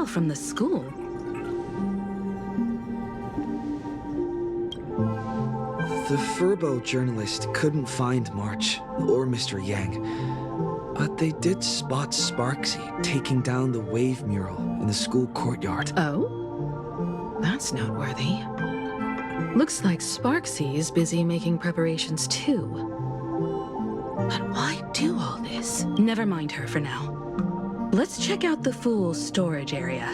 file from the school. The Furbo journalist couldn't find March or Mr. Yang, but they did spot Sparxie taking down the wave mural in the school courtyard. Oh? That's noteworthy. Looks like Sparxie is busy making preparations too. But why do all this? Never mind her for now. Let's check out the Fool's storage area.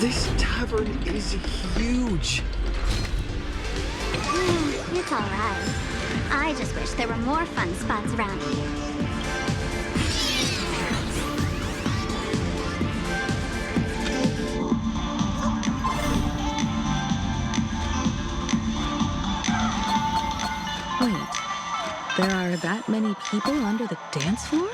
This tavern is huge. It's alright. I just wish there were more fun spots around here. Wait, there are that many people under the dance floor?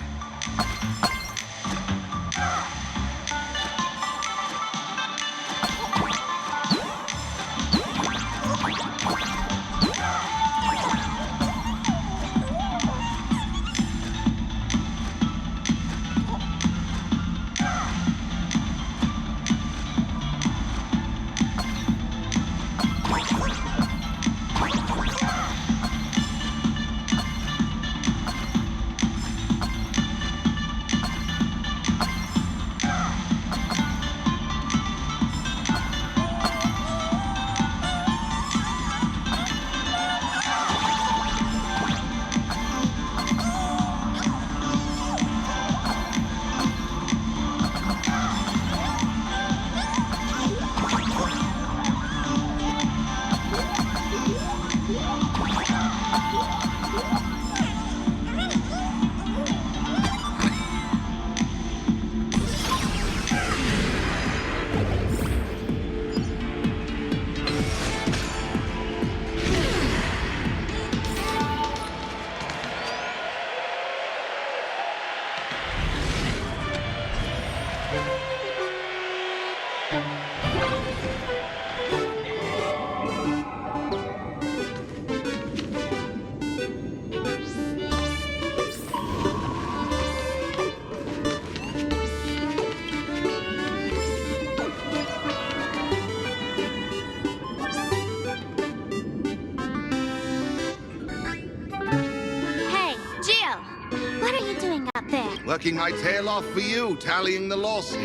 Working my tail off for you, tallying the losses.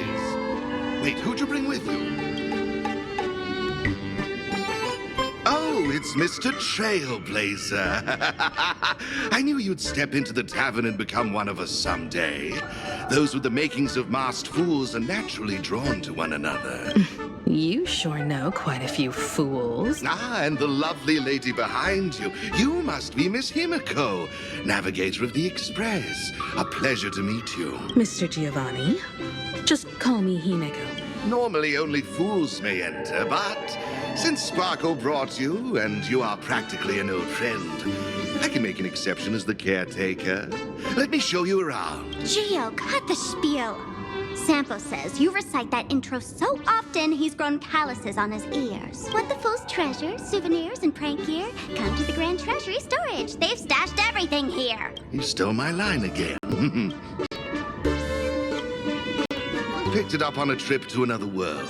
Wait, who'd you bring with you? Oh, it's Mr. Trailblazer. I knew you'd step into the tavern and become one of us someday. Those with the makings of masked fools are naturally drawn to one another. You sure know quite a few fools. Ah, and the lovely lady behind you. You must be Miss Himiko, navigator of the Express. A pleasure to meet you. Mr. Giovanni, just call me Himeko. Normally only fools may enter, but since Sparkle brought you, and you are practically an old friend, I can make an exception as the caretaker. Let me show you around. Gio, cut the spiel. Sampo says you recite that intro so often he's grown calluses on his ears. What the Fool's treasures, souvenirs, and prank gear? Come to the Grand Treasury Storage. They've stashed everything here. You stole my line again. Picked it up on a trip to another world.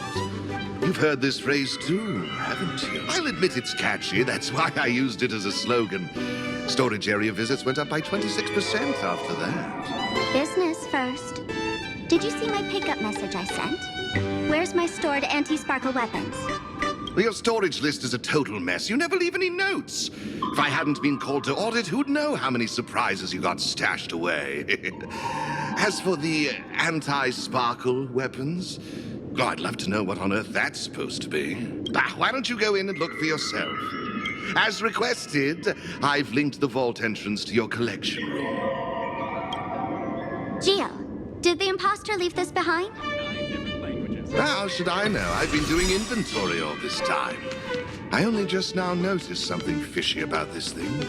You've heard this phrase too, haven't you? I'll admit it's catchy. That's why I used it as a slogan. Storage area visits went up by 26% after that. Business first. Did you see my pickup message I sent? Where's my stored anti-sparkle weapons? Well, your storage list is a total mess. You never leave any notes. If I hadn't been called to audit, who'd know how many surprises you got stashed away? As for the anti-sparkle weapons, oh, I'd love to know what on earth that's supposed to be. Why don't you go in and look for yourself? As requested, I've linked the vault entrance to your collection room. Gio, did the imposter leave this behind? How should I know? I've been doing inventory all this time. I only just now noticed something fishy about this thing.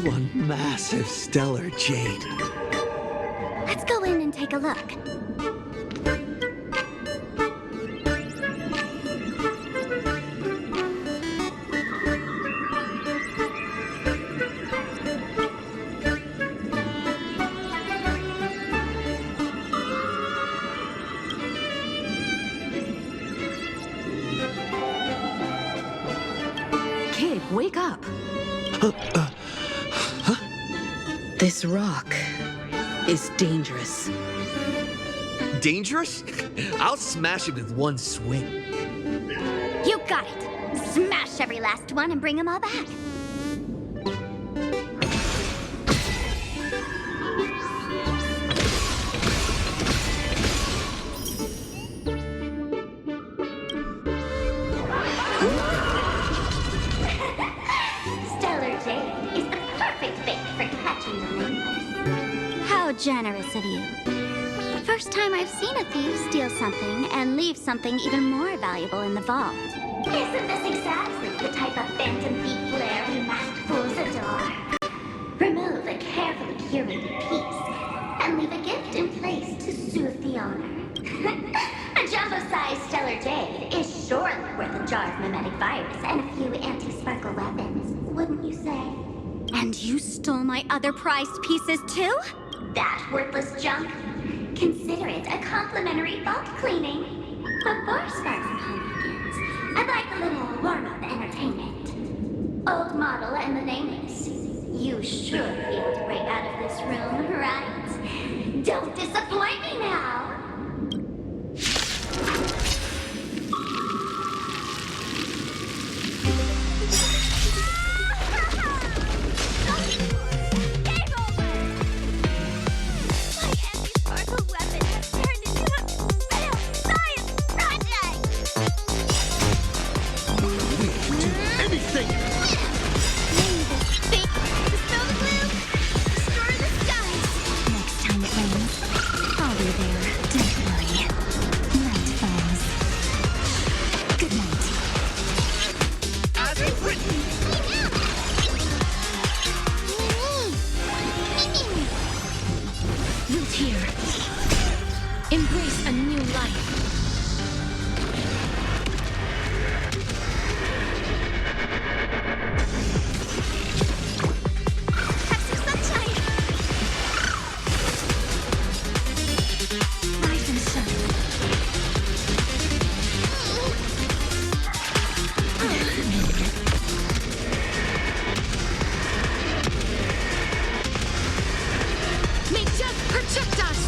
one massive stellar jade. Let's go in and take a look. Kid, wake up! This rock is dangerous. Dangerous? I'll smash it with one swing. You got it. Smash every last one and bring them all back. Stellar Jade is the perfect bait for catching the nameless. How generous of you. First time I've seen a thief steal something and leave something even more valuable in the vault. Isn't this exactly the type of phantom thief flair we masked fools adore? Remove a carefully curated piece and leave a gift in place to soothe the owner. A jumbo-sized Stellar Jade is surely worth a jar of mimetic virus and a few anti-sparkle weapons, wouldn't you say? And you stole my other prized pieces too? That worthless junk? Consider it a complimentary vault cleaning. Before Sparxie Hunt begins, I'd like a little warm-up entertainment. Old model and the nameless. You should be able to break out of this room, right? Don't disappoint me now! Embrace a new life. Have some sunshine! Rise and shine. May death protect us!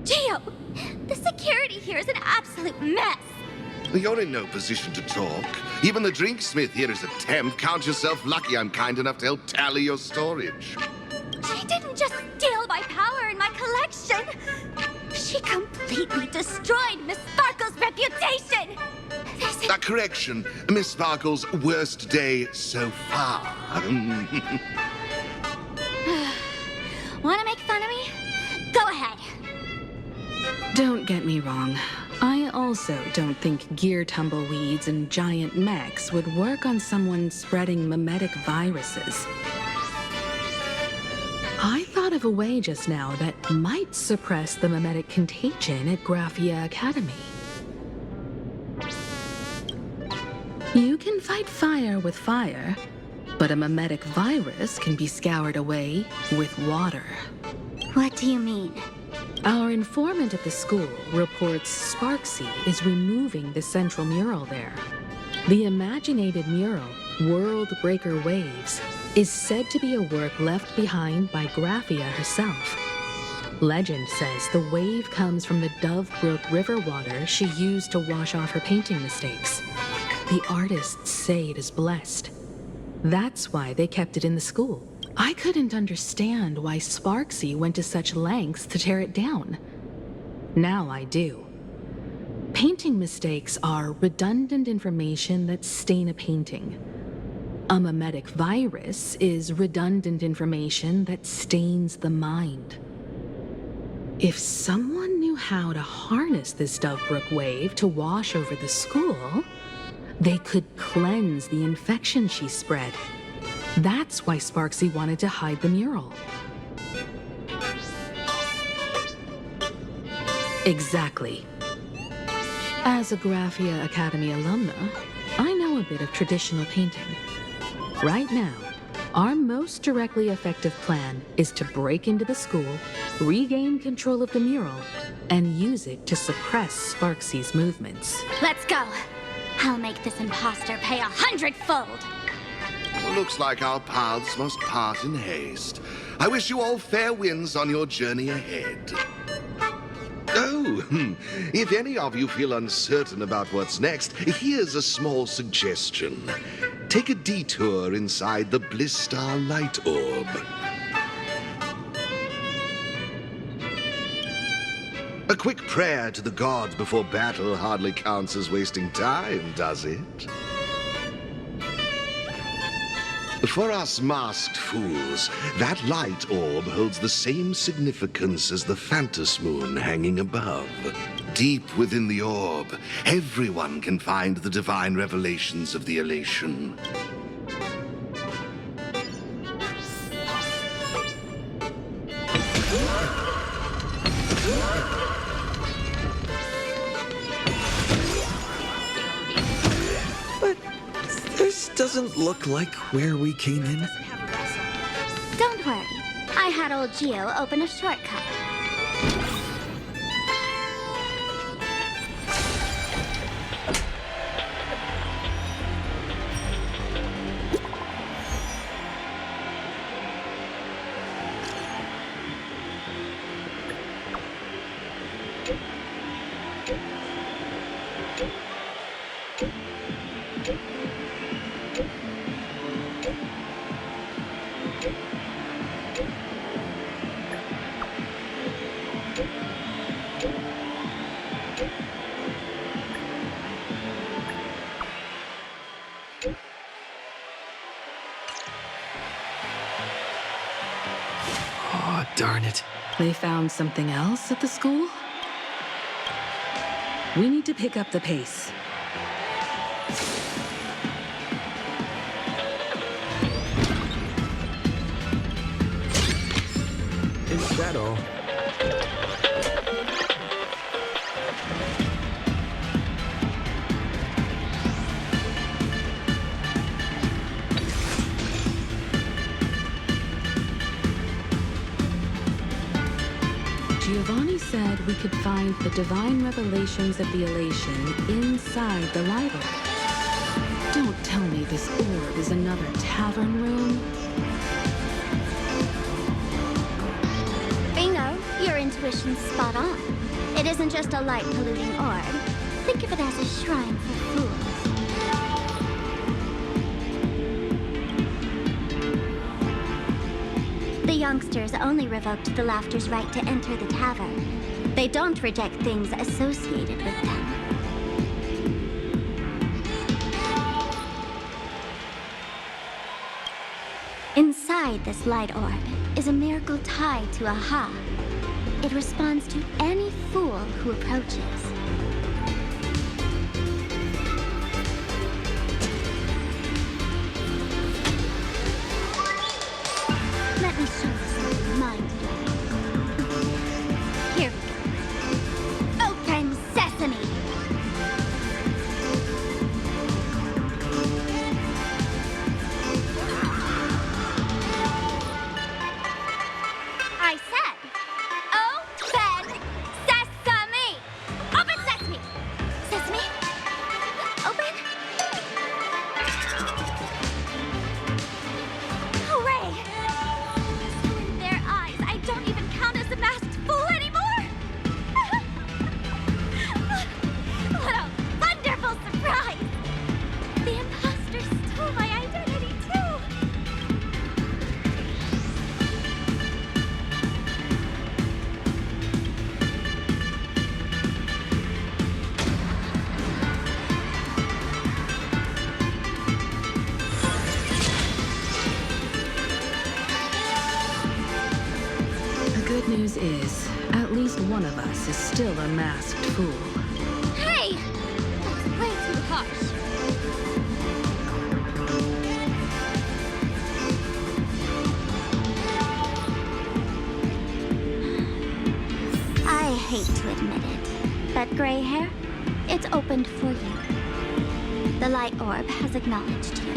Geo! The security here is an absolute mess! You're in no position to talk. Even the drinksmith here is a temp. Count yourself lucky I'm kind enough to help tally your storage. She didn't just steal my power and my collection! She completely destroyed Miss Sparkle's reputation! This is... A correction. Miss Sparkle's worst day so far. Wanna make fun of me? Go ahead! Don't get me wrong. I also don't think gear tumbleweeds and giant mechs would work on someone spreading mimetic viruses. I thought of a way just now that might suppress the mimetic contagion at Graphia Academy. You can fight fire with fire, but a mimetic virus can be scoured away with water. What do you mean? Our informant at the school reports Sparxie is removing the central mural there. The imaginated mural, World Breaker Waves, is said to be a work left behind by Graphia herself. Legend says the wave comes from the Dove Brook river water she used to wash off her painting mistakes. The artists say it is blessed. That's why they kept it in the school. I couldn't understand why Sparxie went to such lengths to tear it down. Now I do. Painting mistakes are redundant information that stain a painting. A mimetic virus is redundant information that stains the mind. If someone knew how to harness this Dovebrook wave to wash over the school, they could cleanse the infection she spread. That's why Sparxie wanted to hide the mural. Exactly. As a Graphia Academy alumna, I know a bit of traditional painting. Right now, our most directly effective plan is to break into the school, regain control of the mural, and use it to suppress Sparxie's movements. Let's go. I'll make this imposter pay 100-fold. Looks like our paths must part in haste. I wish you all fair winds on your journey ahead. Oh, if any of you feel uncertain about what's next, here's a small suggestion. Take a detour inside the Bliss Star Light Orb. A quick prayer to the gods before battle hardly counts as wasting time, does it? For us masked fools, that light orb holds the same significance as the Phantos Moon hanging above. Deep within the orb, everyone can find the divine revelations of the elation. But this doesn't look like where we came in. Don't worry. I had old Geo open a shortcut. Oh, darn it. They found something else at the school? We need to pick up the pace. Is that all? Giovanni said we could find the divine revelations of the elation inside the light orb. Don't tell me this orb is another tavern room. Bingo, your intuition's spot on. It isn't just a light-polluting orb. Think of it as a shrine for fools. The youngsters only revoked the Laughter's right to enter the tavern. They don't reject things associated with them. Inside this light orb is a miracle tied to Aha. It responds to any fool who approaches. Let me show you something mind-blowing. Here we go. Open sesame! I said, open sesame! Open least one of us is still a masked fool. Hey! That's way too harsh. I hate to admit it, but gray hair, it's opened for you. The light orb has acknowledged you.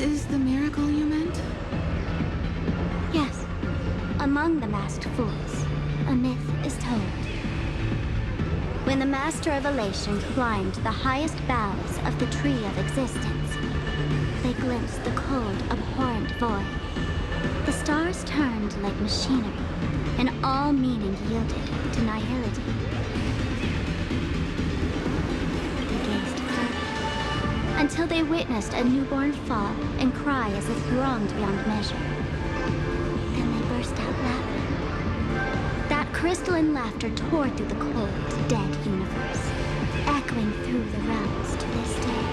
Is the miracle you meant? Yes. Among the masked fools, a myth is told. When the Master of Elation climbed the highest boughs of the Tree of Existence, they glimpsed the cold, abhorrent void. The stars turned like machinery, and all meaning yielded to nihility. They gazed further, until they witnessed a newborn fall and cry as if wronged beyond measure. Then they burst out laughing. That crystalline laughter tore through the cold, dead universe, echoing through the realms to this day.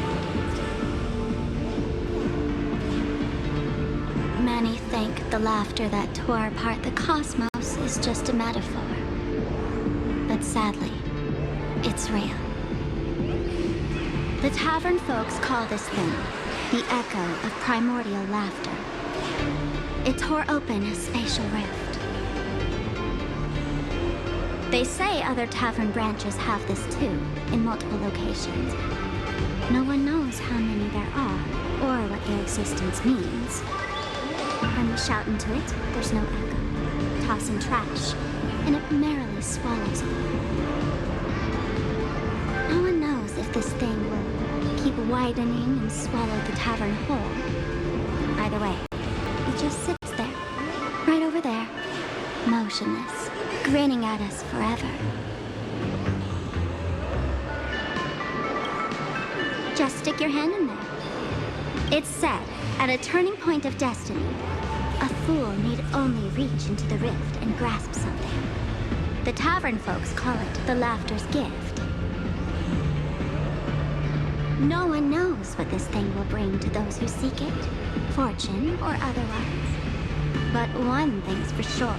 Many think the laughter that tore apart the cosmos is just a metaphor. But sadly, it's real. The tavern folks call this thing the echo of primordial laughter. It tore open a spatial rift. They say other tavern branches have this too, in multiple locations. No one knows how many there are, or what their existence means. When we shout into it, there's no echo. Toss in trash, and it merrily swallows all. No one knows if this thing will keep widening and swallow the tavern whole. Either way, it just sits there, right over there, motionless, grinning at us forever. Just stick your hand in there. It's said, at a turning point of destiny, a fool need only reach into the rift and grasp something. The tavern folks call it the laughter's gift. No one knows what this thing will bring to those who seek it, fortune or otherwise. But one thing's for sure.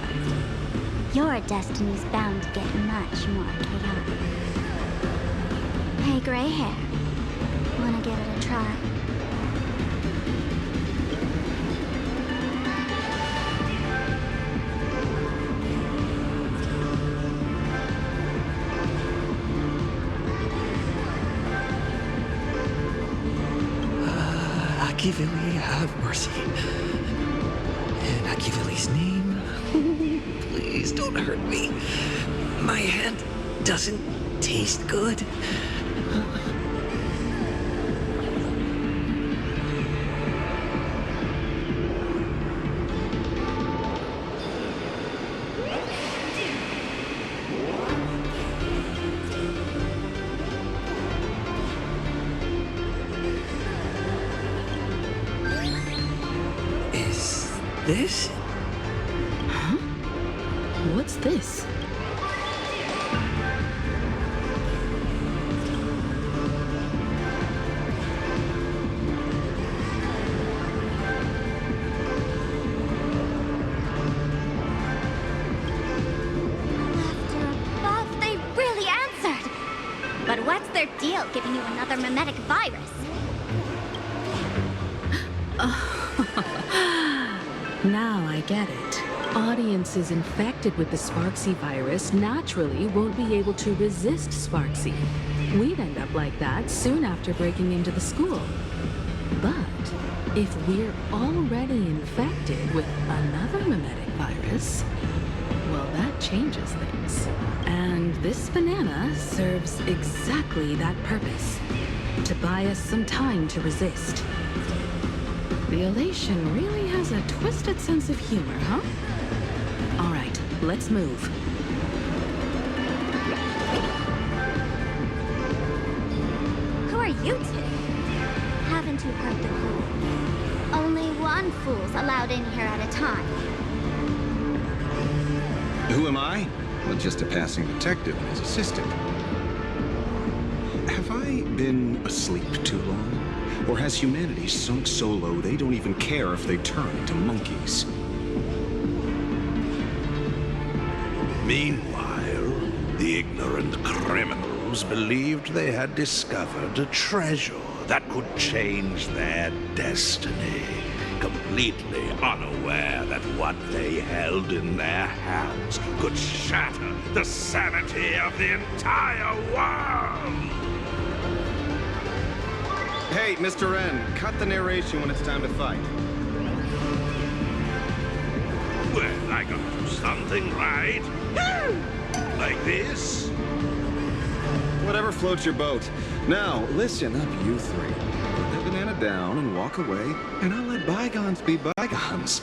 Your destiny's bound to get much more chaotic. Hey, gray hair. Wanna give it a try? Akivili, have mercy. In Akivili's name, please don't hurt me. My hand doesn't taste good. This? Huh? What's this? Laughter above, they really answered! But what's their deal giving you another mimetic virus? Now I get it. Audiences infected with the Sparxie virus naturally won't be able to resist Sparxie. We'd end up like that soon after breaking into the school. But if we're already infected with another mimetic virus, well, that changes things. And this banana serves exactly that purpose, to buy us some time to resist. The elation really has a twisted sense of humor, huh? All right, let's move. Who are you two? Haven't you heard the rule? Only one fool's allowed in here at a time. Who am I? Well, just a passing detective and his assistant. Have I been asleep too long? Or has humanity sunk so low they don't even care if they turn into monkeys? Meanwhile, the ignorant criminals believed they had discovered a treasure that could change their destiny, completely unaware that what they held in their hands could shatter the sanity of the entire world. Hey, Mr. Wren, cut the narration when it's time to fight. Well, I gotta do something, right? Like this? Whatever floats your boat. Now, listen up, you three. Put that banana down and walk away, and I'll let bygones be bygones.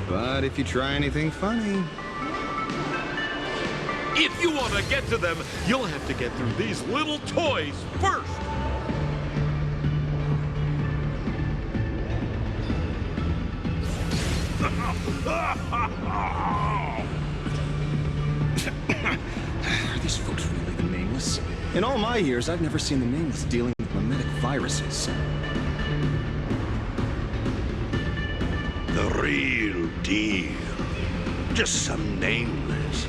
But if you try anything funny... If you want to get to them, you'll have to get through these little toys first. Are these folks really the Nameless? In all my years, I've never seen the Nameless dealing with mimetic viruses. The real deal. Just some nameless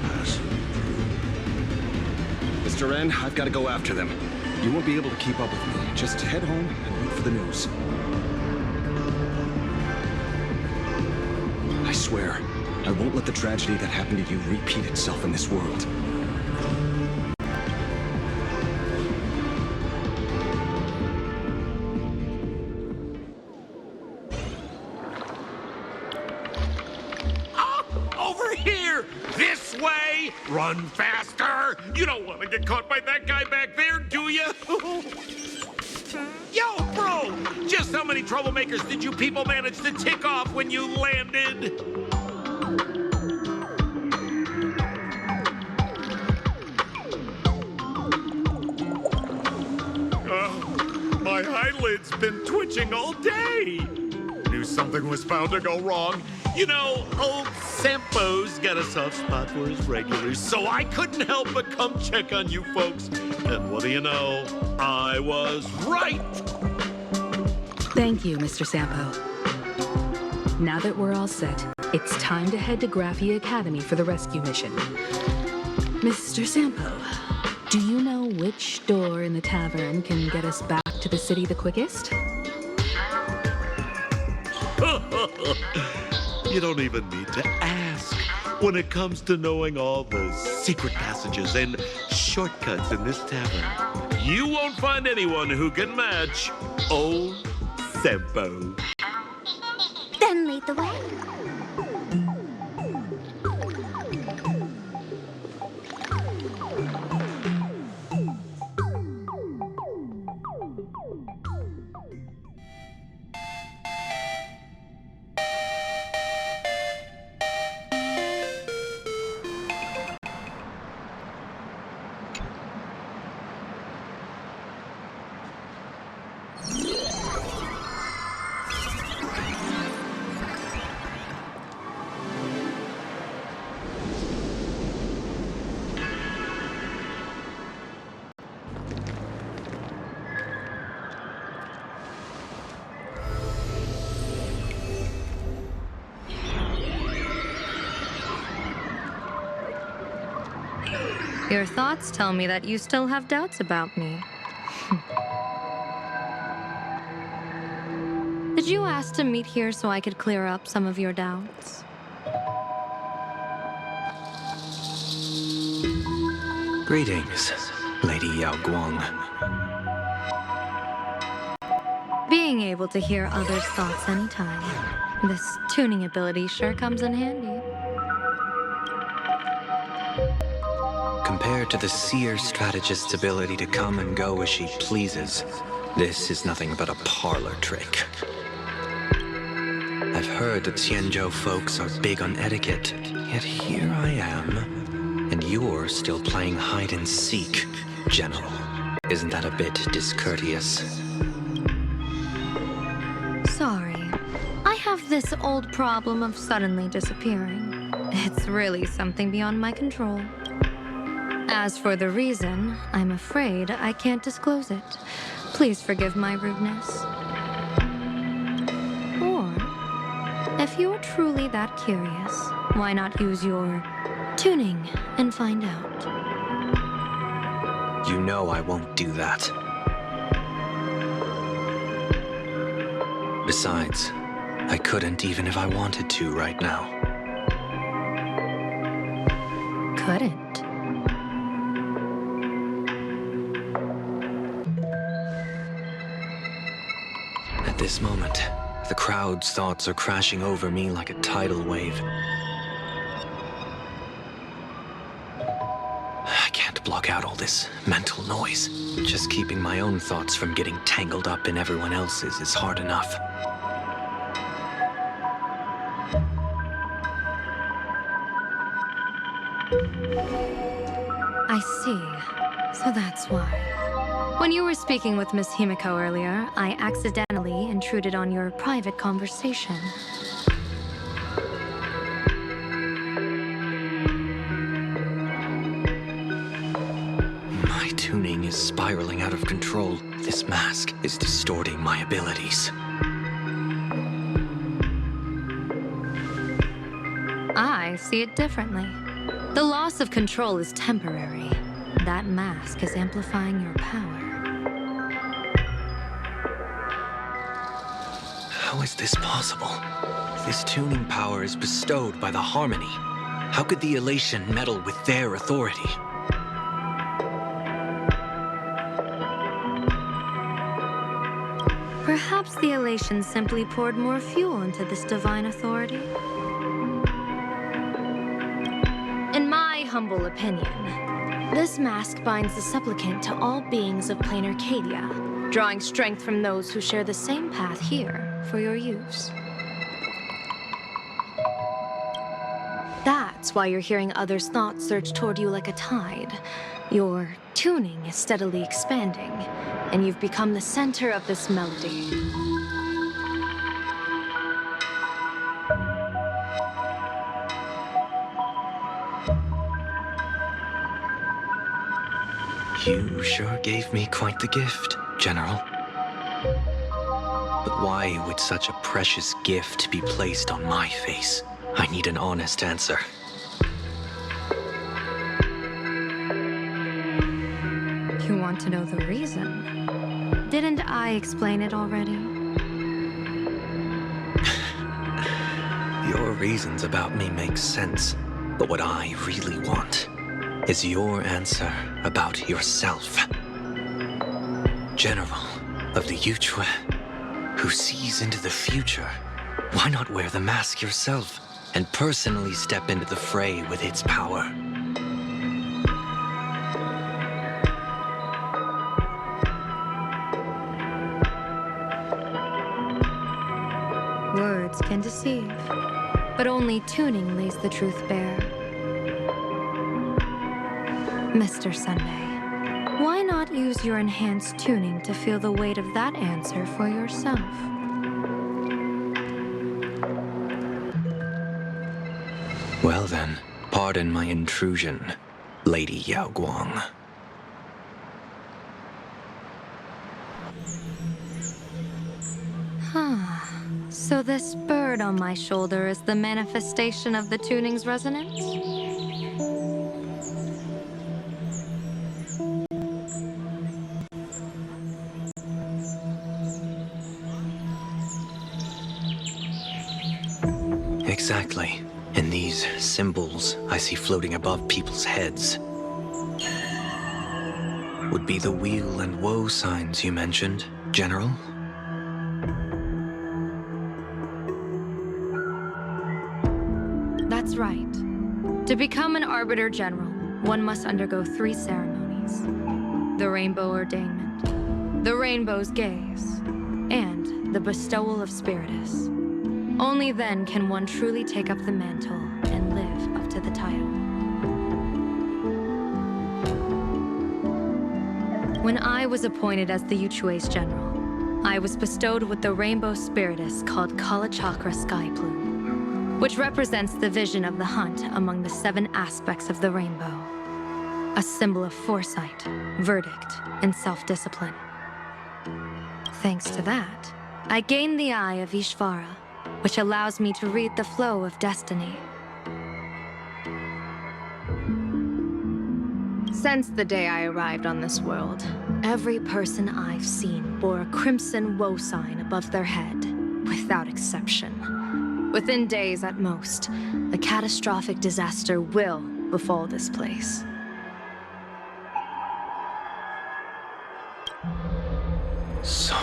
passing through. Mr. Wren, I've got to go after them. You won't be able to keep up with me. Just head home and wait for the news. I swear, I won't let the tragedy that happened to you repeat itself in this world. Over here! This way! Run faster! You don't want to get caught by that guy back there, do you? Yo, bro! Just how many troublemakers did you people manage to tick off when you landed? My eyelid's been twitching all day. Knew something was bound to go wrong. You know, old Sampo's got a soft spot for his regulars, so I couldn't help but come check on you folks. And what do you know? I was right. Thank you, Mr. Sampo. Now that we're all set, it's time to head to Graphia Academy for the rescue mission. Mr. Sampo, do you know which door in the tavern can get us back to the city the quickest? You don't even need to ask. When it comes to knowing all the secret passages and shortcuts in this tavern, you won't find anyone who can match old Sampo. Then lead the way. Your thoughts tell me that you still have doubts about me. Did you ask to meet here so I could clear up some of your doubts? Greetings, Lady Yao Guang. Being able to hear others' thoughts anytime. This tuning ability sure comes in handy. Compared to the seer strategist's ability to come and go as she pleases, this is nothing but a parlor trick. I've heard that Xianzhou folks are big on etiquette, yet here I am, and you're still playing hide and seek, General. Isn't that a bit discourteous? Sorry. I have this old problem of suddenly disappearing. It's really something beyond my control. As for the reason, I'm afraid I can't disclose it. Please forgive my rudeness. Or, if you're truly that curious, why not use your tuning and find out? You know I won't do that. Besides, I couldn't even if I wanted to right now. Couldn't. At this moment, the crowd's thoughts are crashing over me like a tidal wave. I can't block out all this mental noise. Just keeping my own thoughts from getting tangled up in everyone else's is hard enough. I see. So that's why. When you were speaking with Miss Himiko earlier, I accidentally intruded on your private conversation. My tuning is spiraling out of control. This mask is distorting my abilities. I see it differently. The loss of control is temporary. That mask is amplifying your power. How is this possible? This tuning power is bestowed by the Harmony. How could the elation meddle with their authority? Perhaps the elation simply poured more fuel into this divine authority. In my humble opinion, this mask binds the supplicant to all beings of Planarcadia, drawing strength from those who share the same path here for your use. That's why you're hearing others' thoughts surge toward you like a tide. Your tuning is steadily expanding, and you've become the center of this melody. You sure gave me quite the gift, General. But why would such a precious gift be placed on my face? I need an honest answer. You want to know the reason? Didn't I explain it already? Your reasons about me make sense, but what I really want is your answer about yourself. General of the Yuchua, who sees into the future. Why not wear the mask yourself and personally step into the fray with its power? Words can deceive, but only tuning lays the truth bare. Mr. Sunday, why not use your enhanced tuning to feel the weight of that answer for yourself? Well then, pardon my intrusion, Lady Yao Guang. So this bird on my shoulder is the manifestation of the tuning's resonance? Exactly. And these symbols I see floating above people's heads. would be the wheel and woe signs you mentioned, General. That's right. To become an Arbiter General, one must undergo 3 ceremonies. The Rainbow Ordainment, the Rainbow's Gaze, and the Bestowal of Spiritus. Only then can one truly take up the mantle and live up to the title. When I was appointed as the Uchue's General, I was bestowed with the Rainbow Spiritus called Kalachakra Sky Plume, which represents the vision of the hunt among the 7 aspects of the rainbow. A symbol of foresight, verdict, and self-discipline. Thanks to that, I gained the Eye of Ishvara, which allows me to read the flow of destiny. Since the day I arrived on this world, every person I've seen bore a crimson woe sign above their head, without exception. Within days at most, a catastrophic disaster will befall this place. So,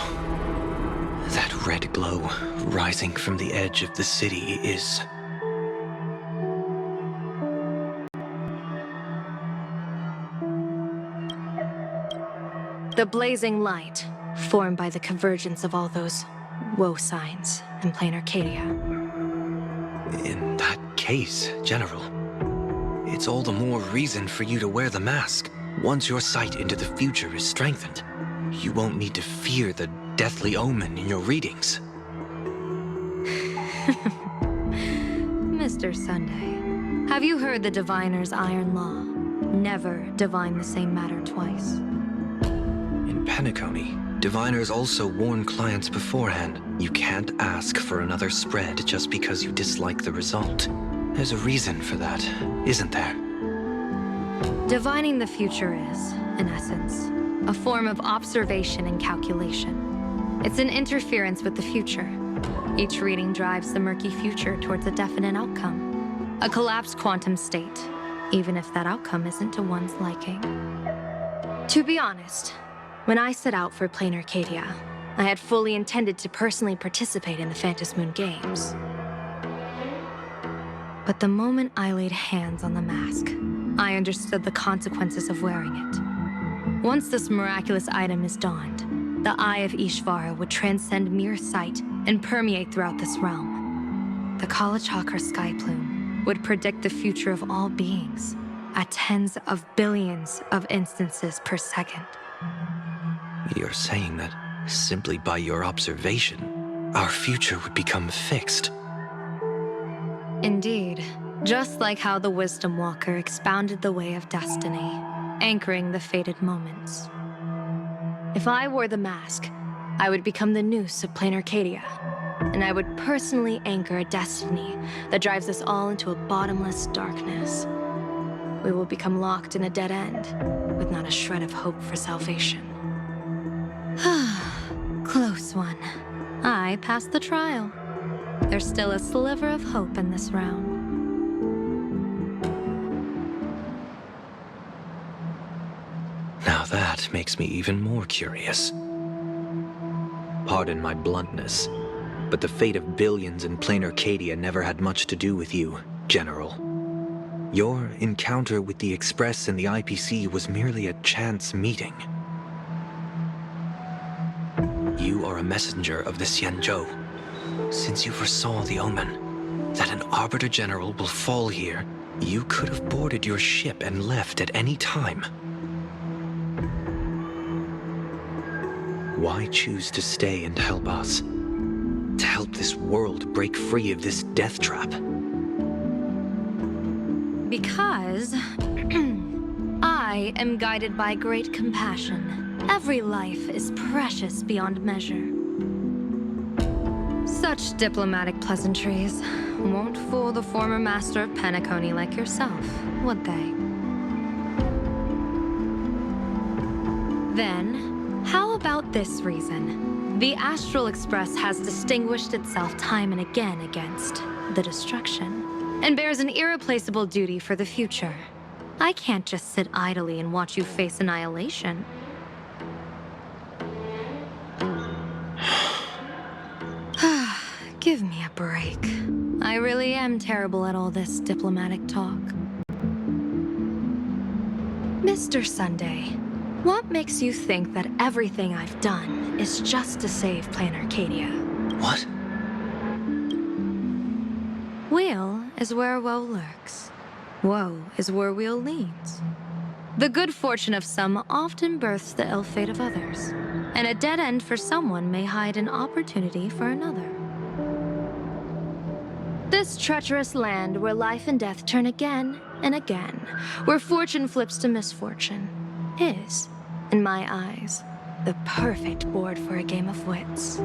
that red glow rising from the edge of the city is... The blazing light, formed by the convergence of all those woe signs in Planarcadia. In that case, General, it's all the more reason for you to wear the mask. Once your sight into the future is strengthened, you won't need to fear the deathly omen in your readings. Mr. Sunday, have you heard the diviner's iron law? Never divine the same matter twice. In Penacony, diviners also warn clients beforehand. You can't ask for another spread just because you dislike the result. There's a reason for that, isn't there? Divining the future is, in essence, a form of observation and calculation. It's an interference with the future. Each reading drives the murky future towards a definite outcome. A collapsed quantum state, even if that outcome isn't to one's liking. To be honest, when I set out for Planarcadia, I had fully intended to personally participate in the Phantom Moon Games. But the moment I laid hands on the mask, I understood the consequences of wearing it. Once this miraculous item is donned, the Eye of Ishvara would transcend mere sight and permeate throughout this realm. The Kalachakra Sky Plume would predict the future of all beings at tens of billions of instances per second. You're saying that simply by your observation, our future would become fixed. Indeed, just like how the Wisdom Walker expounded the way of destiny, anchoring the fated moments. If I wore the mask, I would become the noose of Planarcadia, and I would personally anchor a destiny that drives us all into a bottomless darkness. We will become locked in a dead end, with not a shred of hope for salvation. Close one. I passed the trial. There's still a sliver of hope in this round. Now that makes me even more curious. Pardon my bluntness, but the fate of billions in Planarcadia never had much to do with you, General. Your encounter with the Express and the IPC was merely a chance meeting. You are a messenger of the Xianzhou. Since you foresaw the omen, that an Arbiter General will fall here, you could have boarded your ship and left at any time. Why choose to stay and help us? To help this world break free of this death trap? Because I am guided by great compassion. Every life is precious beyond measure. Such diplomatic pleasantries won't fool the former master of Penacony like yourself, would they? Then, how about this reason? The Astral Express has distinguished itself time and again against the destruction, and bears an irreplaceable duty for the future. I can't just sit idly and watch you face annihilation. Give me a break. I really am terrible at all this diplomatic talk. Mr. Sunday, what makes you think that everything I've done is just to save Planarcadia? What? Weal is where woe lurks. Woe is where weal leads. The good fortune of some often births the ill fate of others, and a dead end for someone may hide an opportunity for another. This treacherous land where life and death turn again and again, where fortune flips to misfortune, is, in my eyes, the perfect board for a game of wits.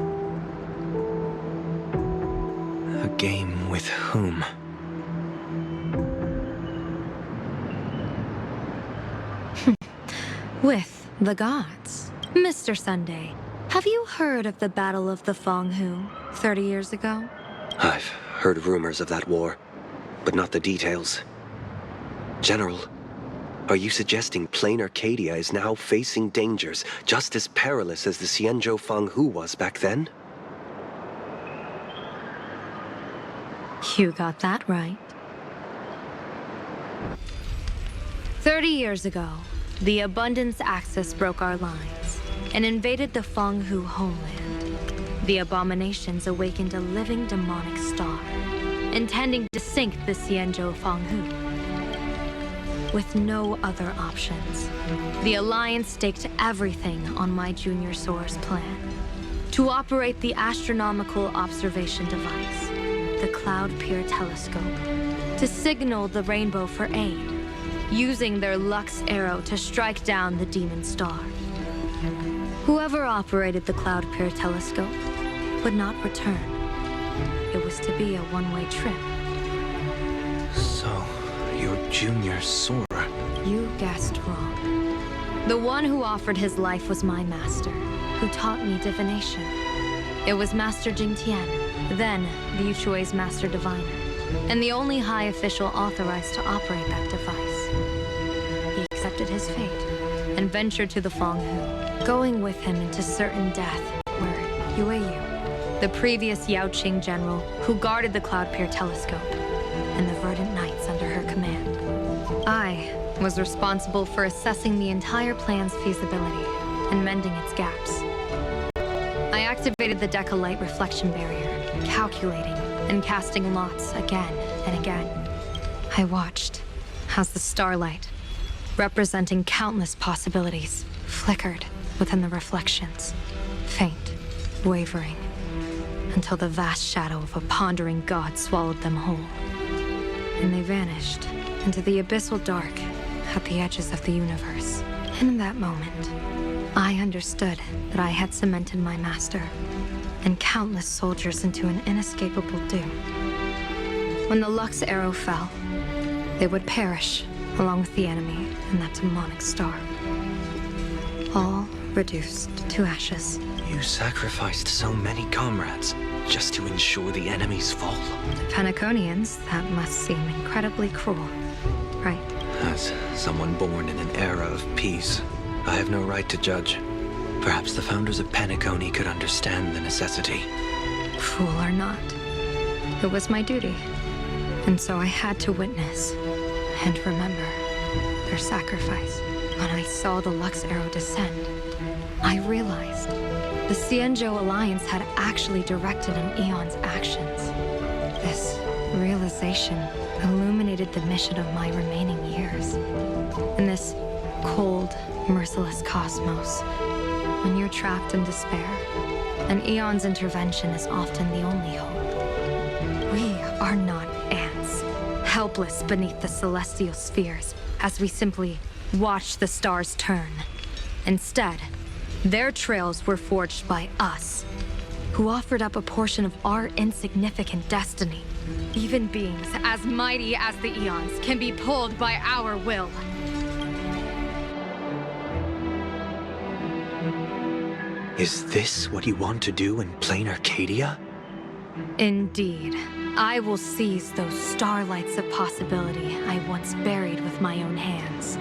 A game with whom? With the gods. Mr. Sunday, have you heard of the Battle of the Fonghu 30 years ago? I've heard rumors of that war, but not the details. General, are you suggesting Planarcadia is now facing dangers just as perilous as the Xianzhou Fanghu was back then? You got that right. 30 years ago, the Abundance Axis broke our lines and invaded the Fanghu homeland. The abominations awakened a living demonic star, intending to sink the Xianzhou Fanghu. With no other options, the Alliance staked everything on my junior soar's plan to operate the astronomical observation device, the Cloud Peer Telescope, to signal the rainbow for aid, using their Lux arrow to strike down the demon star. Whoever operated the Cloud Peer Telescope would not return. It was to be a one-way trip. So, your junior Sora. You guessed wrong. The one who offered his life was my master, who taught me divination. It was Master Jingtian, then Liu Chui's Master Diviner, and the only high official authorized to operate that device. He accepted his fate and ventured to the Fanghu, going with him into certain death, where Yueyu, the previous Yaoqing general who guarded the Cloud Peer Telescope, and the Verdant Knights under her command. I was responsible for assessing the entire plan's feasibility and mending its gaps. I activated the Deca light reflection barrier, calculating and casting lots again and again. I watched as the starlight, representing countless possibilities, flickered within the reflections, faint, wavering, until the vast shadow of a pondering god swallowed them whole. And they vanished into the abyssal dark at the edges of the universe. And in that moment, I understood that I had cemented my master and countless soldiers into an inescapable doom. When the Lux arrow fell, they would perish along with the enemy and that demonic star. All reduced to ashes. You sacrificed so many comrades just to ensure the enemy's fall. To Penaconians, that must seem incredibly cruel, right? As someone born in an era of peace, I have no right to judge. Perhaps the founders of Penacony could understand the necessity. Fool or not, it was my duty. And so I had to witness and remember their sacrifice. When I saw the Lux arrow descend, I realized the Xianzhou Alliance had actually directed an Eon's actions. This realization illuminated the mission of my remaining years. In this cold, merciless cosmos, when you're trapped in despair, an Eon's intervention is often the only hope. We are not ants, helpless beneath the celestial spheres as we simply watch the stars turn. Instead, their trails were forged by us, who offered up a portion of our insignificant destiny. Even beings as mighty as the Eons can be pulled by our will. Is this what you want to do in Planarcadia? Indeed. I will seize those starlights of possibility I once buried with my own hands.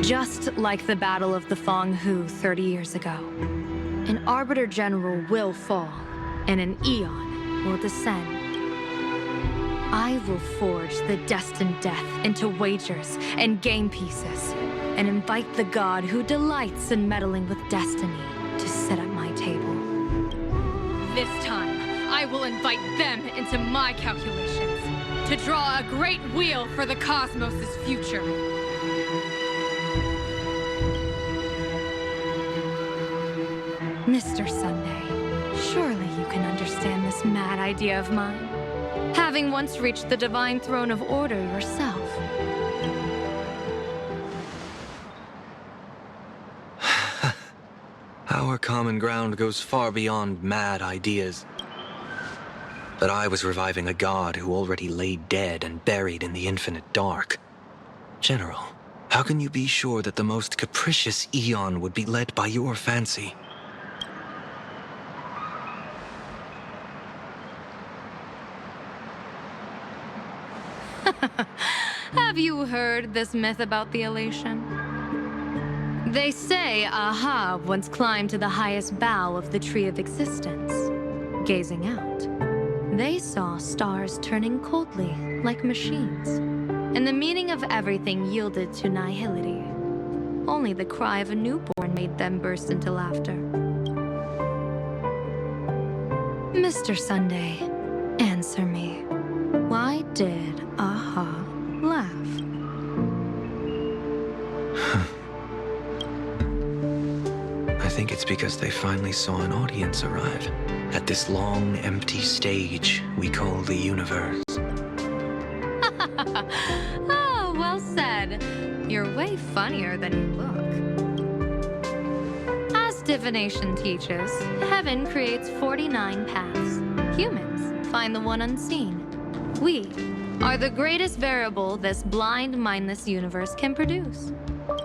Just like the Battle of the Fanghu 30 years ago. An Arbiter General will fall, and an Eon will descend. I will forge the destined death into wagers and game pieces, and invite the god who delights in meddling with destiny to sit at my table. This time, I will invite them into my calculations, to draw a great wheel for the cosmos' future. Mr. Sunday, surely you can understand this mad idea of mine, having once reached the divine throne of order yourself. Our common ground goes far beyond mad ideas. But I was reviving a god who already lay dead and buried in the infinite dark. General, how can you be sure that the most capricious eon would be led by your fancy? Have you heard this myth about the elation? They say Aha once climbed to the highest bough of the Tree of Existence. Gazing out, they saw stars turning coldly like machines, and the meaning of everything yielded to nihility. Only the cry of a newborn made them burst into laughter. Mr. Sunday, answer me. Why did Aha laugh? I think it's because they finally saw an audience arrive at this long, empty stage we call the universe. Oh, well said. You're way funnier than you look. As divination teaches, heaven creates 49 paths. Humans find the one unseen. We are the greatest variable this blind, mindless universe can produce.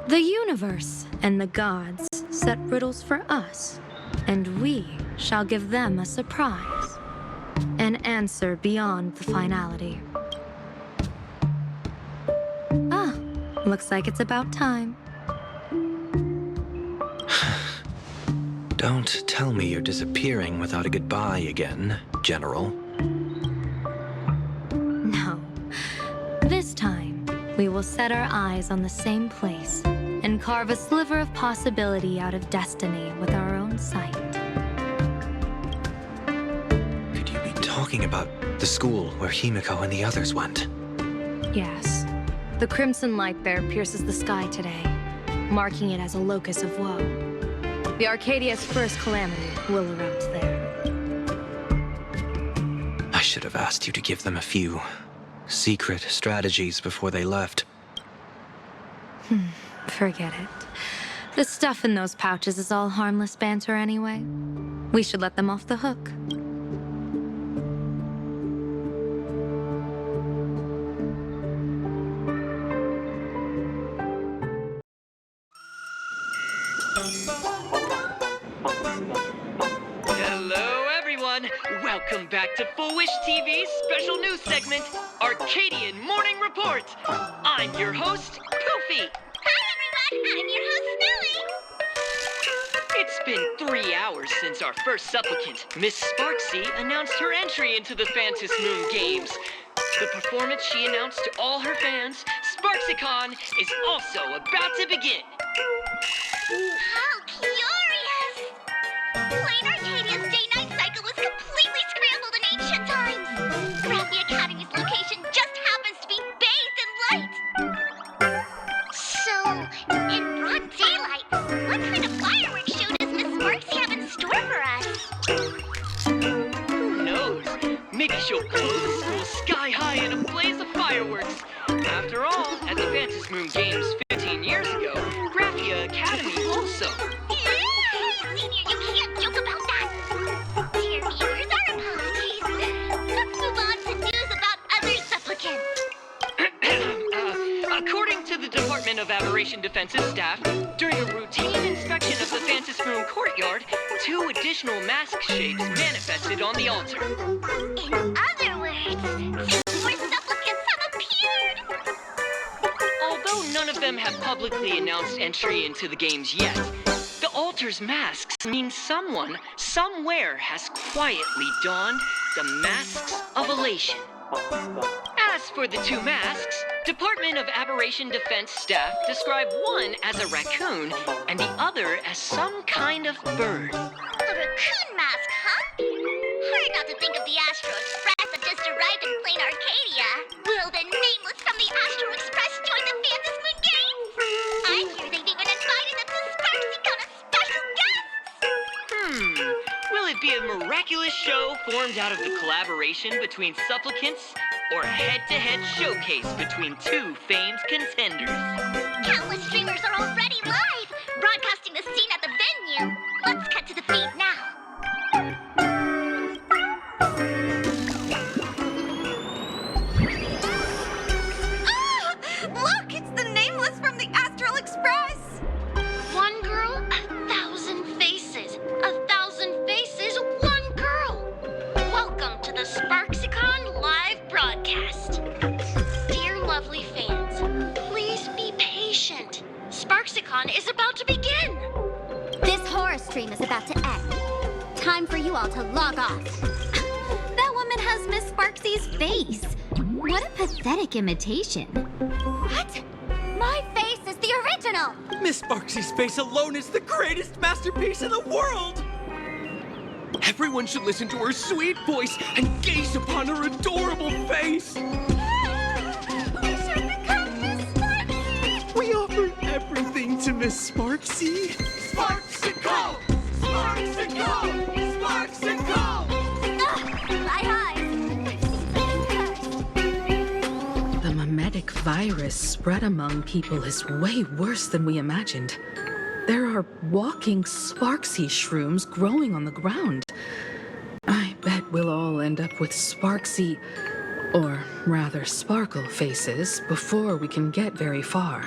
The universe and the gods set riddles for us, and we shall give them a surprise, an answer beyond the finality. Ah, looks like it's about time. Don't tell me you're disappearing without a goodbye again, General. No. This time, we will set our eyes on the same place and carve a sliver of possibility out of destiny with our own sight. Could you be talking about the school where Himiko and the others went? Yes. The crimson light there pierces the sky today, marking it as a locus of woe. The Arcadia's first calamity will erupt there. I should have asked you to give them a few secret strategies before they left. Forget it. The stuff in those pouches is all harmless banter anyway. We should let them off the hook. Hello, everyone. Welcome back to Full Wish TV's special news segment, Arcadian Morning Report. I'm your host, Poofy. Hi, everyone! I'm your host, Snowy! It's been 3 hours since our first supplicant, Miss Sparxie, announced her entry into the Phantom Moon Games. The performance she announced to all her fans, SparxieCon, is also about to begin. How curious! Planarcadia's day-night cycle was completely scrambled in ancient times. Graphia Academy's location just happens to be bathed in light. So, in broad daylight, what kind of fireworks show does Miss Sparxie have in store for us? Who knows? Maybe she'll blow the school sky high in a blaze of fireworks. After all, at the Phantom Moon Games 15 years ago, Graphia Academy also. Hey, Senior, you can't joke about that. Dear viewers, our apologies. Let's move on to news about other supplicants. According to the Department of Aberration Defensive staff, during a routine inspection of the Phantom Moon courtyard, 2 additional mask shapes manifested on the altar. In other words, 2 more supplicants have appeared. Although none of them have publicly announced entry into the games yet, the altar alters masks means someone, somewhere has quietly donned the masks of elation. As for the two masks, Department of Aberration Defense staff describe one as a raccoon and the other as some kind of bird. A raccoon mask, huh? Hard not to think of the Astro Express that just arrived in Planarcadia. Will the nameless from the Astro Express join the Phantom Moon Games? I hear they've even invited them to Sparxie as special guests! Will it be a miraculous show formed out of the collaboration between supplicants or a head-to-head showcase between two famed contenders? Countless streamers are already live, broadcasting the scene at the venue. Let's cut to the feed now. Look, it's the nameless from the Astral Express! One girl, 1,000 faces. 1,000 faces, one girl. Welcome to the SparxieCon live broadcast. Dear lovely fans, please be patient. SparxieCon is about to begin. This horror stream is about to end. Time for you all to log off. That woman has Miss Sparxie's face. What a pathetic imitation. What? My face is the original! Miss Sparxie's face alone is the greatest masterpiece in the world! Everyone should listen to her sweet voice and gaze upon her adorable face! We should become Miss Sparxie! We offer everything to Miss Sparxie. Sparxico! Sparxico! Sparxico! Hi. The mimetic virus spread among people is way worse than we imagined. There are walking Sparxie shrooms growing on the ground. I bet we'll all end up with Sparxie, or rather Sparkle faces before we can get very far.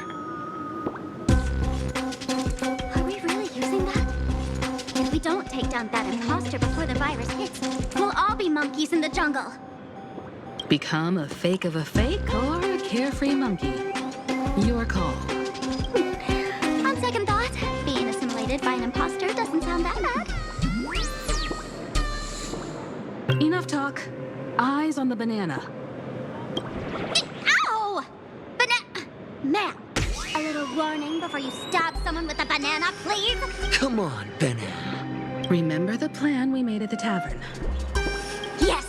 Are we really using that? If we don't take down that imposter before the virus hits, we'll all be monkeys in the jungle. Become a fake of a fake or a carefree monkey. Your call. On second thought, being assimilated by an imposter doesn't sound that bad. Enough talk. Eyes on the banana. Ow! Ma'am, a little warning before you stab someone with a banana, please? Come on, banana. Remember the plan we made at the tavern. Yes,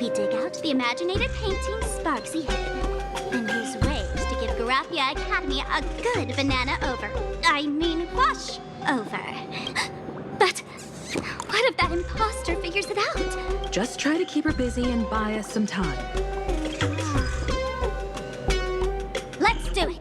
we dig out the imaginated painting Sparxie hid, and use waves to give Graphia Academy a good banana wash over. But what if that imposter figures it out? Just try to keep her busy and buy us some time. Let's do it.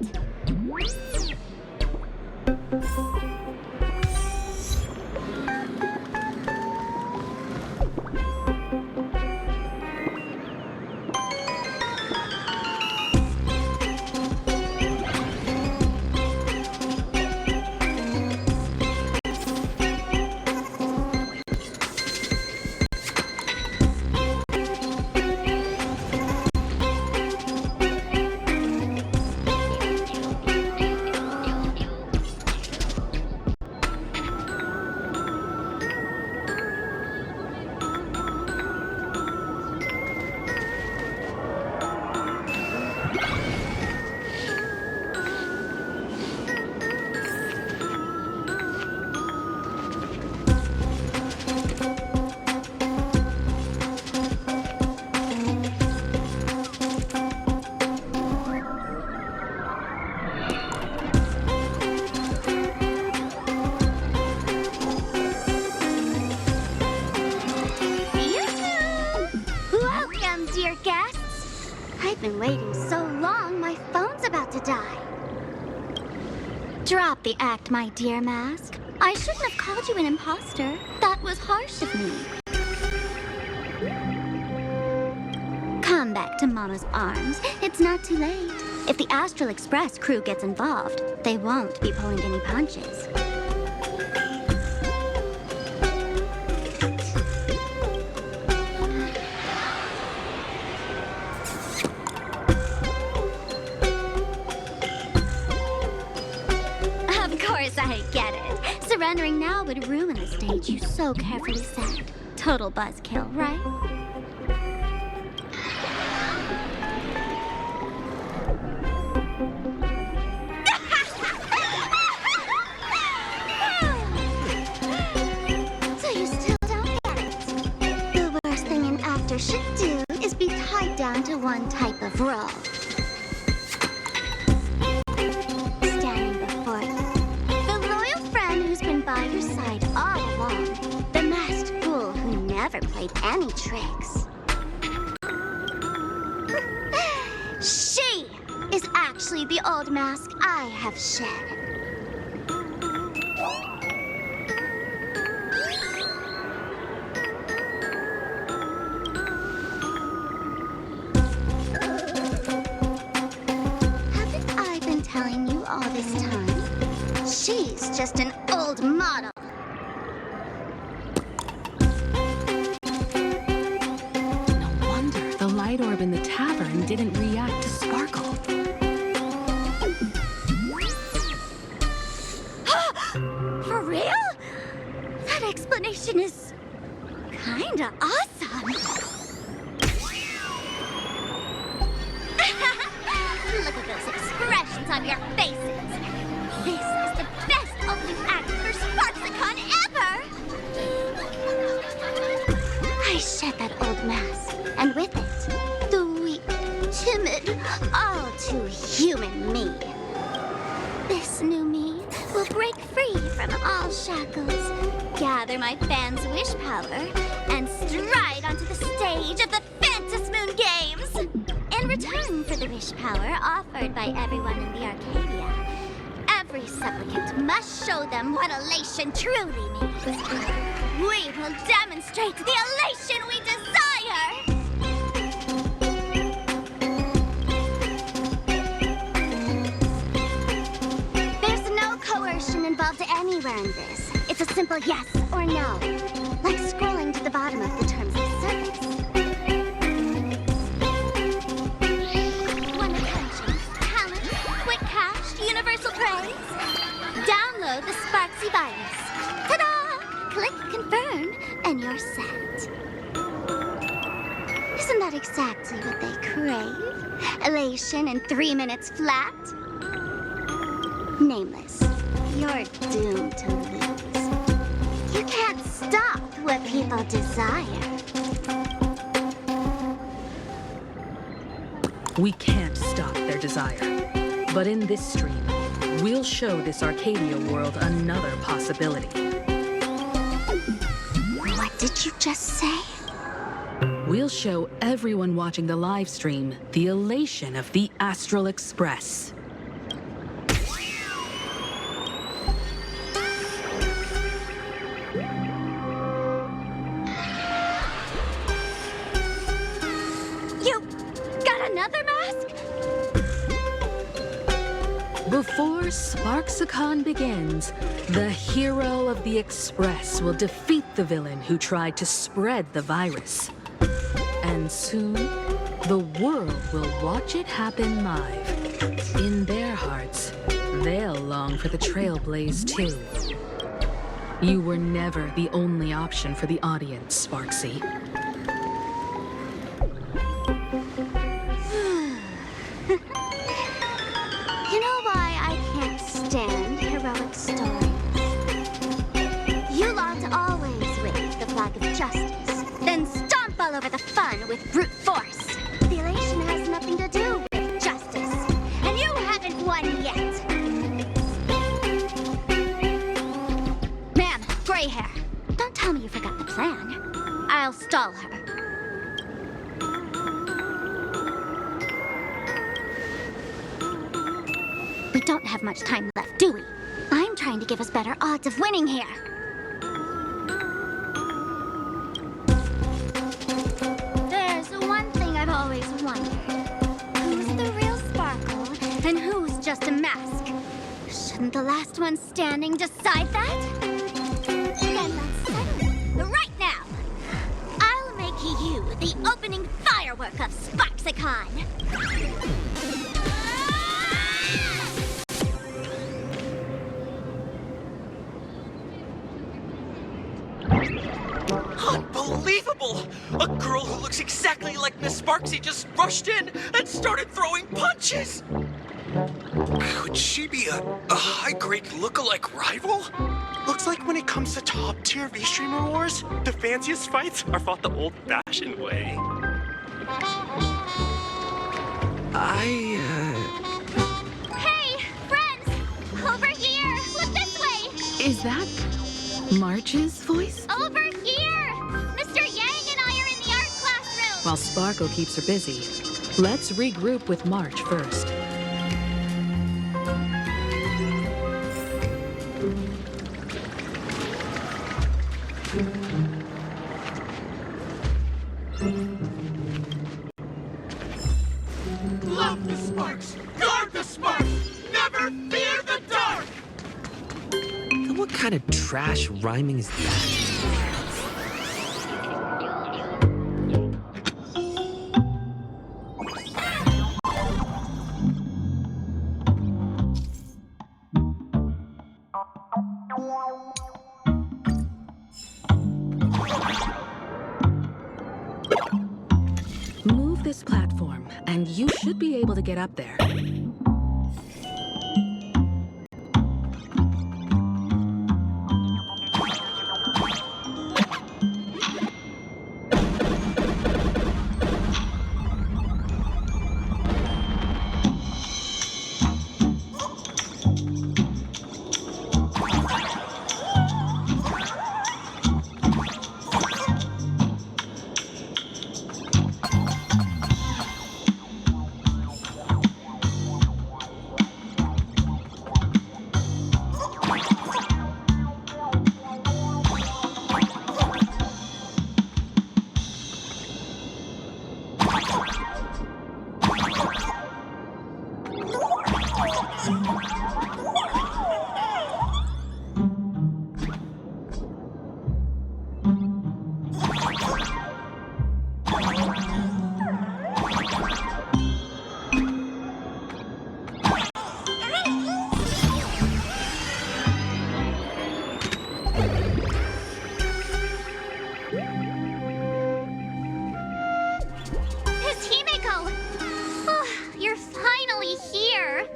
Dear guests, I've been waiting so long, my phone's about to die. Drop the act, my dear Mask. I shouldn't have called you an imposter. That was harsh of me. Come back to Mama's arms. It's not too late. If the Astral Express crew gets involved, they won't be pulling any punches. Of I get it. Surrendering now would ruin the stage you so carefully set. Total buzzkill, right? So you still don't get it. The worst thing an actor should do is be tied down to one type of role. Standing before you, the loyal friend who's been by your side all along. The masked fool who never played any tricks. She is actually the old mask I have shed. Haven't I been telling you all this time? She's just an old model. No wonder the light orb in the tavern didn't react to Sparkle. For real? That explanation is kinda awesome. Look at those expressions on your faces. This is the best opening act for Sparxicon ever! I shed that old mask, and with it, the weak, timid, all too human me. This new me will break free from all shackles, gather my fans' wish power, and stride onto the stage of the Fantasy Moon Games! In return for the wish power offered by everyone in the Arcadia, every supplicant must show them what elation truly means. We will demonstrate the elation we desire! There's no coercion involved anywhere in this. It's a simple yes or no, like scrolling to the bottom of the terms of service. Want attention, talent, quick cash, universal praise? Download the Sparxie virus. Ta-da! Click confirm, and you're set. Isn't that exactly what they crave? Elation in 3 minutes flat? Nameless, you're doomed to lose. You can't stop what people desire. We can't stop their desire. But in this stream, we'll show this Arcadia world another possibility. What did you just say? We'll show everyone watching the live stream the elation of the Astral Express. You got another mask? Before Sparxicon begins, the hero of the Express will defeat the villain who tried to spread the virus. And soon, the world will watch it happen live. In their hearts, they'll long for the Trailblaze too. You were never the only option for the audience, Sparxie. You know why I can't stand heroic stories? You lot always wave the flag of justice, then stomp all over the fun with brute force. The elation has nothing to do with justice, and you haven't won yet. Ma'am, gray hair. Don't tell me you forgot the plan. I'll stall her. We don't have much time left, do we? I'm trying to give us better odds of winning here. There's one thing I've always wondered. Who's the real Sparkle, and who's just a mask? Shouldn't the last one standing decide that? Then let's settle it right now. I'll make you the opening firework of Sparxicon. girl! A girl who looks exactly like Miss Sparxie just rushed in and started throwing punches! Could she be a high-grade look-alike rival? Looks like when it comes to top-tier V-Streamer wars, the fanciest fights are fought the old-fashioned way. Hey, friends! Over here! Look this way! Is that March's voice? Over here! Mr. Yang and I are in the art classroom! While Sparkle keeps her busy, let's regroup with March first. Love the sparks! Guard the sparks! Never fear the dark! What kind of trash rhyming is that? Move this platform, and you should be able to get up there. His Himeko! Oh, you're finally here!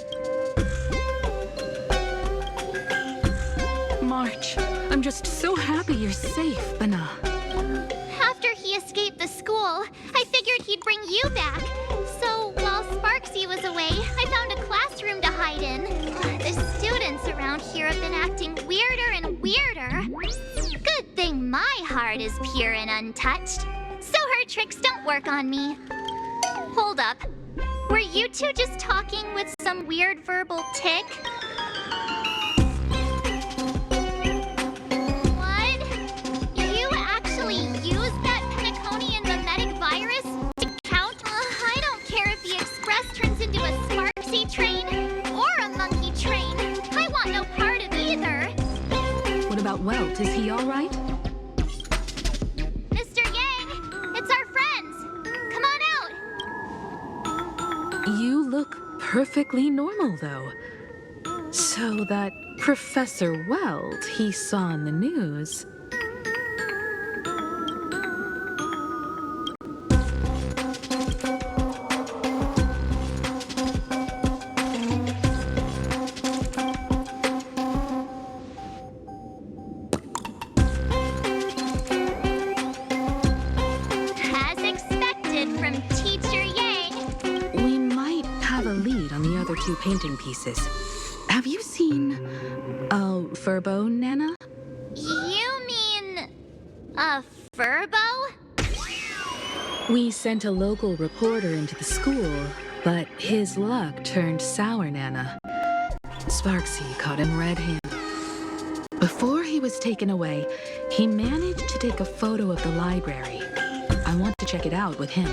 March, I'm just so happy you're safe, Bana. After he escaped the school, I figured he'd bring you back. So while Sparxie was away, I found a classroom to hide in. The students around here have been acting weirder and weirder. Good thing my heart is pure and untouched, so her tricks don't work on me. Hold up. Were you two just talking with some weird verbal tick? What? You actually used that Penaconian mimetic virus to count? I don't care if the Express turns into a Sparxie train or a monkey train. I want no part of either. What about Welt? Is he all right? Mr. Yang, it's our friends. Come on out. You look perfectly normal, though. So that Professor Welt he saw in the news... As expected from Teacher Yang. We might have a lead on the other two painting pieces. Have you seen... Furbo, Nana? You mean a Furbo? We sent a local reporter into the school, but his luck turned sour, Nana. Sparxie caught him red-handed. Before he was taken away, he managed to take a photo of the library. I want to check it out with him.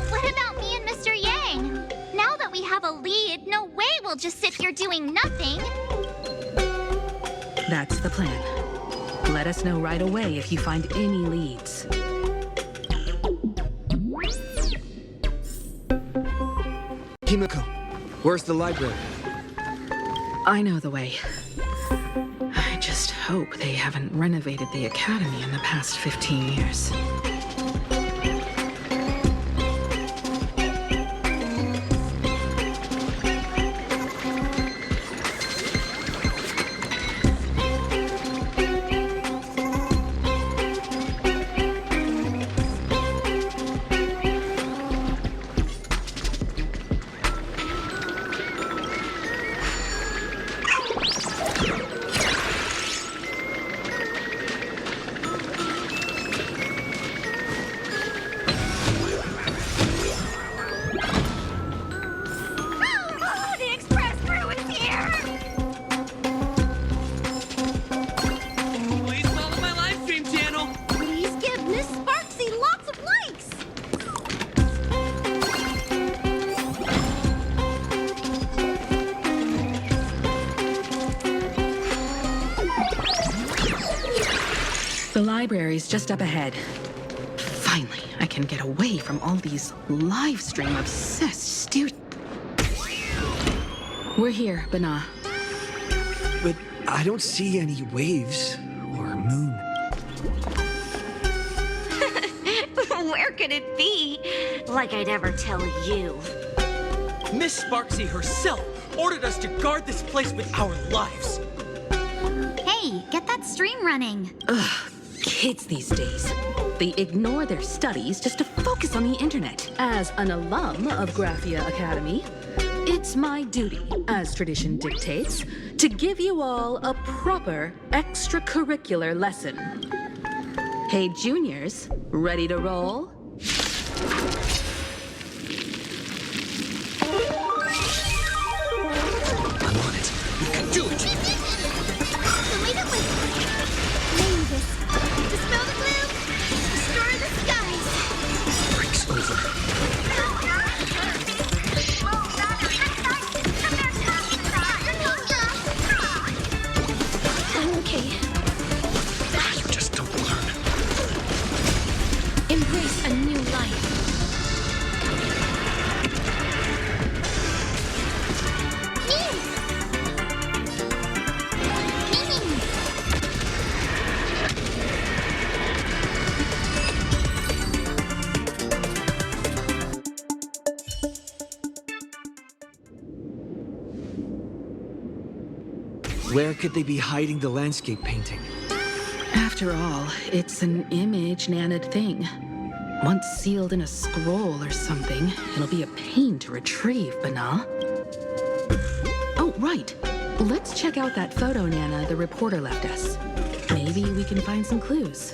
What about me and Mr. Yang? Now that we have a lead, no way we'll just sit here doing nothing. That's the plan. Let us know right away if you find any leads. Himeko, where's the library? I know the way. I just hope they haven't renovated the academy in the past 15 years. The library's just up ahead. Finally, I can get away from all these live stream obsessed students. We're here, Bana. But I don't see any waves or moon. Where could it be? Like I'd ever tell you. Miss Sparxie herself ordered us to guard this place with our lives. Hey, get that stream running. Ugh, kids these days. They ignore their studies just to focus on the internet. As an alum of Graphia Academy, it's my duty, as tradition dictates, to give you all a proper extracurricular lesson. Hey, juniors, ready to roll? I'm on it. You can do it! Dispel the gloom! Destroy the skies! Break's over. I'm okay. You just don't learn. Embrace a new life. Where could they be hiding the landscape painting? After all, it's an image-nanted thing. Once sealed in a scroll or something, it'll be a pain to retrieve, Bana. Oh, right. Let's check out that photo, Nana, the reporter left us. Maybe we can find some clues.